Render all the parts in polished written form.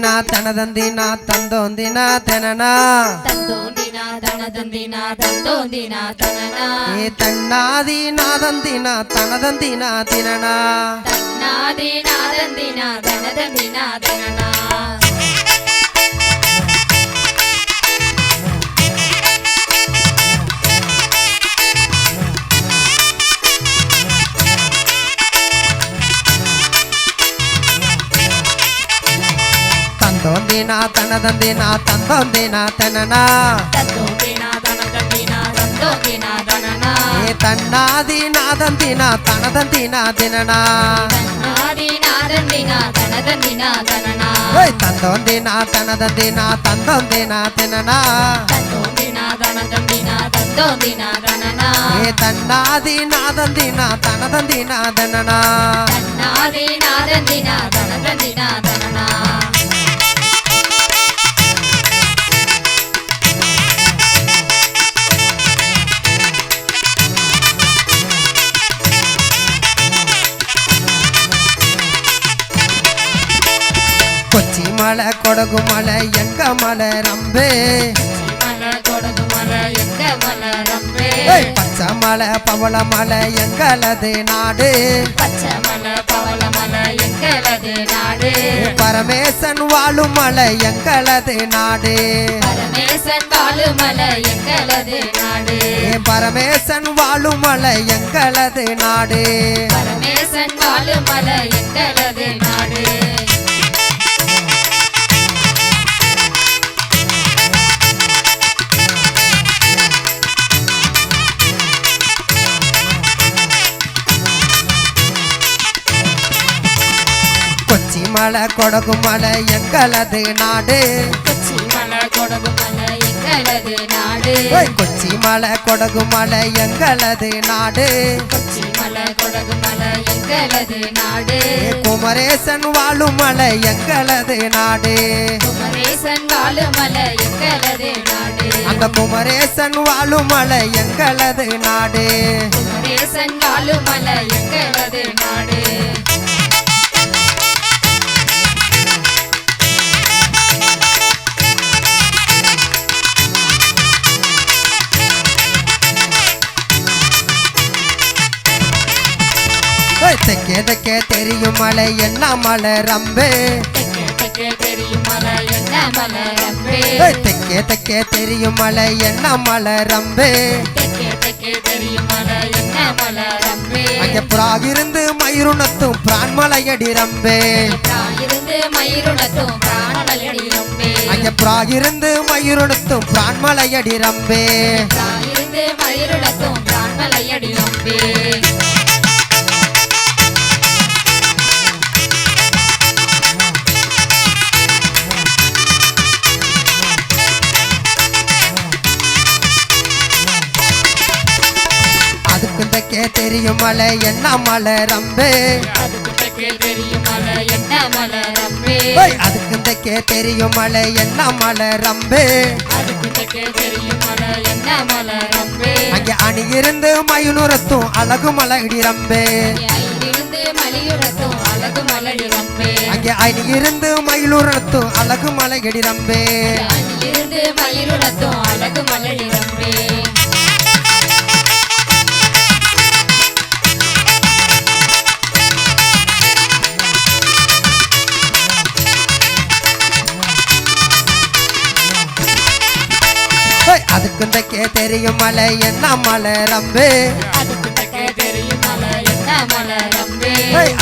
தனதந்தினா தனதந்தினா தந்தோந்தினா தனனா தந்தோந்தினா தனதந்தினா தந்தோந்தினா தனனா ஏ தன்னாதி நாதந்தினா தனதந்தினா தினனா தன்னாதி நாதந்தினா தனதந்தினா தனனா தந்தோந்தினா தனதந்தினா தந்தோந்தினா தனனா தந்தோந்தினா தனதந்தினா தந்தோந்தினா தனனா ஏ தன்னாதி நாதந்தினா தனதந்தினா தினனா தன்னாதி நாதந்தினா தனதந்தினா தனனா ஏய் தந்தோந்தினா தனதந்தினா தந்தோந்தினா தினனா தந்தோந்தினா தனதந்தினா தந்தோந்தினா தனனா ஏ தன்னாதி நாதந்தினா தனதந்தினா தினனா தன்னாதி நாதந்தினா தனதந்தினா தனனா கொச்சி மலை கொடகு மலை எங்க மலை ரம்பே மலை கொடகு மலை எங்க மலை ரம்பே பச்சை மலை பவள மலை எங்களது நாடு பச்சை மலை பவள மலை எங்களது நாடு பரமேசன் வாழும் மலை எங்களது நாடு பரமேசன் வாழும் மலை எங்களது நாடு பரமேசன் வாழும் மலை எங்களது நாடு பரமேசன் வாழும் மலை எங்களது நாடு கொச்சி மலை கொடகு மலை எங்களது நாடு கொச்சி மலை கொடகு மலை எங்களது நாடு கொச்சி மலை கொடகு மலை எங்களது நாடு கொச்சி மலை கொடகு மலை எங்களது நாடு குமரேசன் வாழும் மலை எங்களது நாடு குமரேசன் வாழும் மலை எங்களது நாடு அந்த குமரேசன் வாழும் மலை எங்களது நாடு குமரேசன் வாழும் மலை எங்களது நாடு தெக்கே தெக்கே தெரியும் மலை என்ன மலை ரம்பே தெக்கே தெரியும் மலை என்ன மலை ரம்பே தெக்கே தெக்கே தெரியும் மலை என்ன மலை ரம்பே தெக்கே தெரியும் மலை என்ன மலை ரம்பே அங்கே புறாகிருந்து மயிருணத்தும் பிரான்மலையடி ரம்பே இருந்து மயிருணத்தும் பிராணமலையடி ரம்பே அங்கே புறாகிருந்து மயிருணத்தும் பிரான்மலையடி ரம்பே இருந்து மயிருணத்தும் பிராணமலையடி ரம்பே அதுக்கு தெரியும் மலை என்ன மலை ரம்பே அதுக்கு தெரியும் மலை என்ன மலை ரம்பே அதுக்கு தெரியும் மலை என்ன மலை ரம்பே அதுக்கு தெரியும் மலை என்ன மலை ரம்பே அங்கே அணியிருந்து மயிலுரத்தும் அழகு மலையடி ரம்பே இருந்து மலையுறத்தும் அழகு மலையடி ரம்பே அங்கே அணியிருந்து மயிலுரத்தும் அழகு மலையடி ரம்பே இருந்து மயிலுறத்தும் அழகு மலையடி ரம்பே அதுக்கு தெரியும் மலை என்ன மலை ரம்பே அதுக்கு தெரியும் மலை என்ன மலை ரம்பே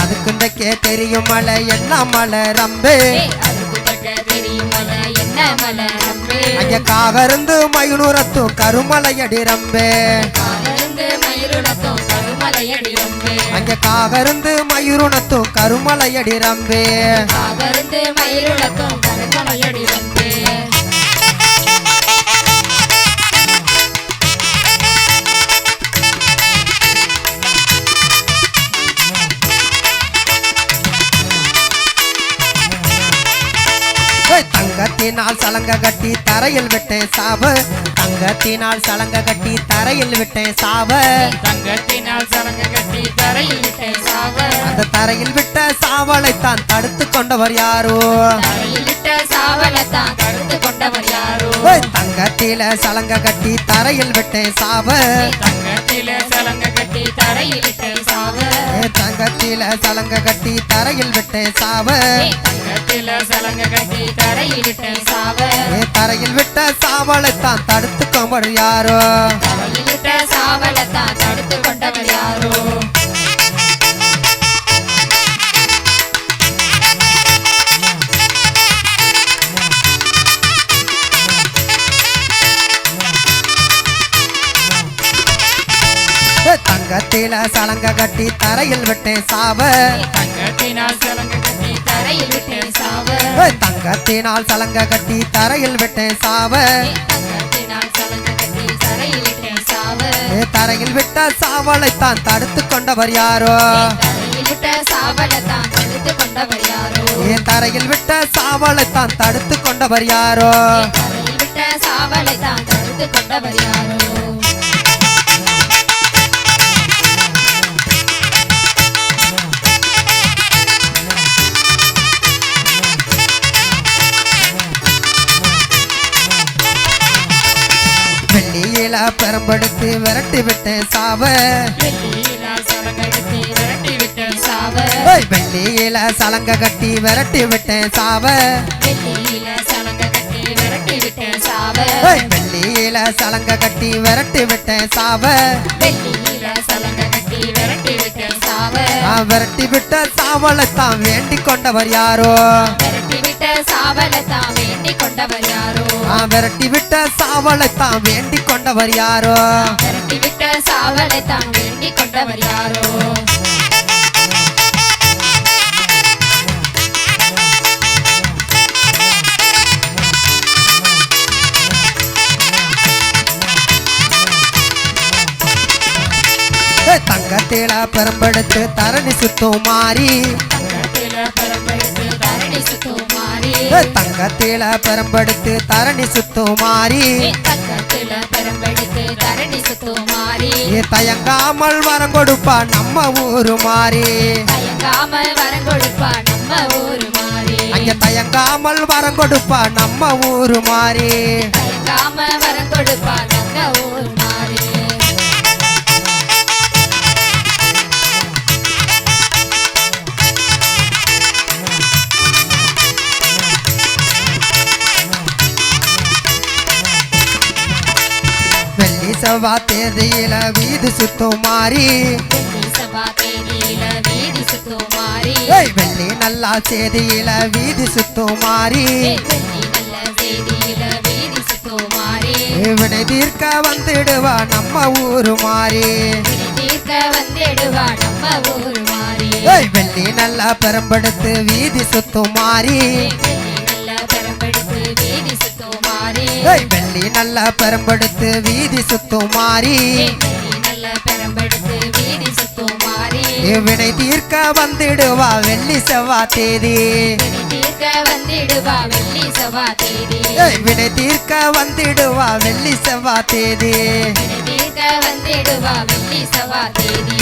அதுக்கு தெரியும் மலை என்ன மலை ரம்பே அதுக்கு தெரியும் மலை என்ன மலை ரம்பே அங்கே காகருந்து மயிலுரத்தும் கருமலையடி ரம்பே இருந்து மயிருணத்தும் கருமலையடி ரம்பே அங்கே காகருந்து மயிருணத்தும் கருமலையடி ரம்பே இருந்து மயிருணத்தும் கருமலையடி ரம்பே தங்கத்தினால் சலங்க கட்டி தரையில் விட்டேன் சாவு தங்கத்தினால் சலங்க கட்டி தரையில் விட்டேன் சாவு தங்கத்தினால் சலங்க கட்டி தரையில் விட்டேன் சாவ அந்த தரையில் விட்ட சாவலைத்தான் தடுத்து கொண்டவர் யாரோ தரையில் விட்ட சாவலத்தான் தடுத்து கொண்டவர் யாரோ தங்கத்தில சலங்க கட்டி தரையில் விட்டேன் சாவு தங்கத்திலே சலங்க கட்டி தரையில் விட்டேன் சாவ தங்கத்தில சலங்க கட்டி தரையில் விட்டேன் சாவு தங்கத்திலே சலங்க கட்டி தரையில் விட்டேன் சாவ தரையில் விட்ட சாவலைத்தான் தடுத்து கொண்டவர் யாரோ தரையில் விட்ட சாவலத்தான் தடுத்து கொண்டவர் யாரோ தங்கத்தில சலங்க கட்டி தரையில் விட்டேன் சாவ தங்கத்தினால் சலங்க கட்டி தரையில் விட்டேன் சாவ தங்கத்தினால் சலங்க கட்டி தரையில் விட்டேன் சாவ தங்கத்தினால் சலங்க கட்டி தரையில் விட்டேன் சாவ தரையில் விட்ட சாவலைத்தான் தடுத்து கொண்டவர் யாரோ தரையில் விட்ட சாவலத்தான் தடுத்து கொண்டவர் யாரோ தரையில் விட்ட சாவலைத்தான் தடுத்து கொண்டவர் யாரோ தரையில் விட்ட சாவலைத்தான் தடுத்து கொண்டவர் யாரோ வெள்ளியில பெரம்படுத்து விரட்டி விட்டேன் சாவ வெள்ளியினால் சலங்க கட்டி விரட்டி விட்டேன் சாவ வெள்ளியில சலங்க கட்டி விரட்டி விட்டேன் சாவ வெள்ளியில சலங்க கட்டி விரட்டி விட்டேன் சாவ வெள்ளியில சலங்க கட்டி விரட்டி விட்டேன் சாவ வெள்ளியில சலங்க கட்டி விரட்டி விட்டேன் சாவ விரட்டி விட்ட சாவலைத்தான் வேண்டிக் கொண்டவர் யாரோ விரட்டி விட்ட சாவலத்தான் வேண்டிக் கொண்டவர் யாரோ விரட்டி விட்ட சாவலைத்தான் வேண்டிக் கொண்டவர் யாரோ விரட்டி விட்ட சாவலத்தான் வேண்டிக் கொண்டவர் யாரோ தங்கத்தில பெரம்பெடுத்து தரணி சுத்தும் மாறி தங்கத்தில பரம்பெடுத்து தரணி சுத்தும் மாறி தங்கத்தில பெரம்பெடுத்து தரணி சுத்தும் மாறி தங்கத்தில பரம்பெடுத்து தரணி சுத்தும் மாறி தயங்காமல் வரம் கொடுப்பா நம்ம ஊரு மாறி தயங்காமல் வரம் கொடுப்பா நம்ம ஊரு மாறி அங்க தயங்காமல் வரம் கொடுப்பா நம்ம ஊரு மாறி தயங்காம வரம் கொடுப்பா நம்ம ஊரு மாறி வெள்ளி செவ்வா தேதியில வீதி சுத்தும் மாறி வெள்ளி சபா தேதியில வீதி சுத்தும் மாறி வெள்ளி நல்லா சேதியில வீதி சுத்தும் மாறி வெள்ளி நல்ல செய்தியில வீதி சுத்தும் மாறி வினை தீர்க்க வந்துடுவா நம்ம ஊரு மாறி வினை தீர்க்க வந்திடுவா நம்ம ஊரு மாறி வெள்ளி நல்லா பெரம்பெடுத்து வீதி சுத்தும் மாறி வெள்ளி நல்ல பெரம்பெடுத்து வீதி சுத்தும் மாறி வெள்ளி நல்லா பெரம்பெடுத்து வீதி சுத்தும் மாறி வெள்ளி நல்ல பெரம்பெடுத்து வீதி சுத்தும் மாறி வினை தீர்க்க வந்துடுவா வெள்ளி செவ்வா தேதி வினை தீர்க்க வந்திடுவா வெள்ளி சபா தேதி வினை தீர்க்க வந்துடுவா வெள்ளி செவ்வா தேதி வினை தீர்க்க வந்திடுவா வெள்ளி சபா தேதி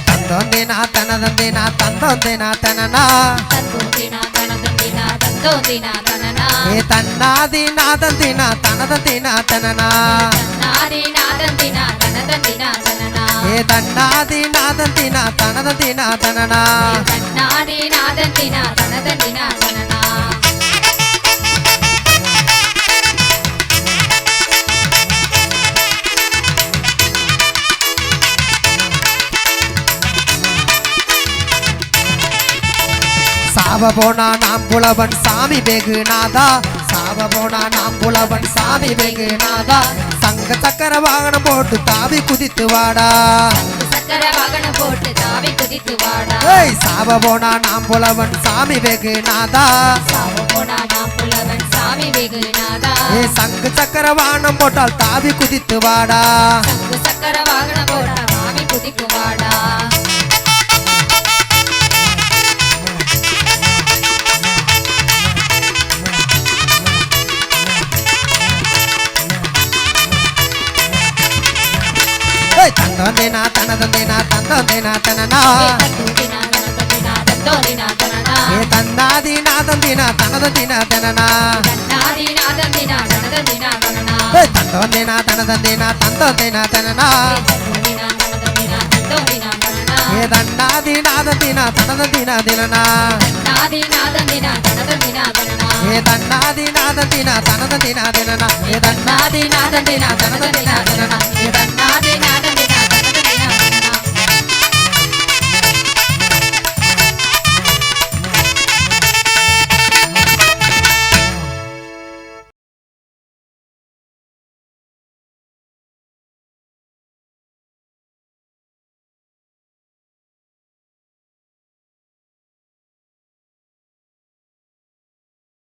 தந்தோந்தினா தனதந்தினா தந்தோந்தினா தனனா தந்தோந்தினா தனதந்தினா தந்தோந்தினா தனனா தன்னாதி நாதந்தினா தனதந்தினா தனனா தன்னாதி நாதந்தினா தனதந்தினா தனனா தன்னாதி நாதந்தினா தனதந்தினா தனனா தன்னாதி நாதந்தினா தனதந்தினா தனனா சாவ போனா நாம் புலவன் சாமி வெகுநாதா சாவ போனா நாம் புலவன் சாமி வெகுநாதா சங்க சக்கர வாகனம் போட்டு தாவி குதித்து வாடா சக்கர வாகனம் போட்டு தாவி குதித்து வாடா சாவ போனா நாம் புலவன் சாமி வெகுநாதா சாவ போனா நாம் புலவன் சாமி வெகுநாதா ஏ சங்கு சக்கர வானம் போட்டால் தாவி குதித்து வாடா சங்கு சக்கர வாகனம் போட்டா சாமி குதிக்கும் வாடா ஏய் தந்தந்தேனா தனதந்தேனா தந்தந்தேனா தனனா ஏ தந்தாதி நாதந்தினா தனதந்தினா தனனா ஏய் தந்தந்தேனா தனதந்தேனா தந்தந்தேனா தனனா ஏ தண்டாதி நாதந்தினா தனதந்தினா தினனா ஏ தன்னாதி நாதந்தினா தனதந்தினா தினனா ஏ தன்னாதி நாதந்தினா தனதந்தினா தினனா ஏ தன்னாதி நாத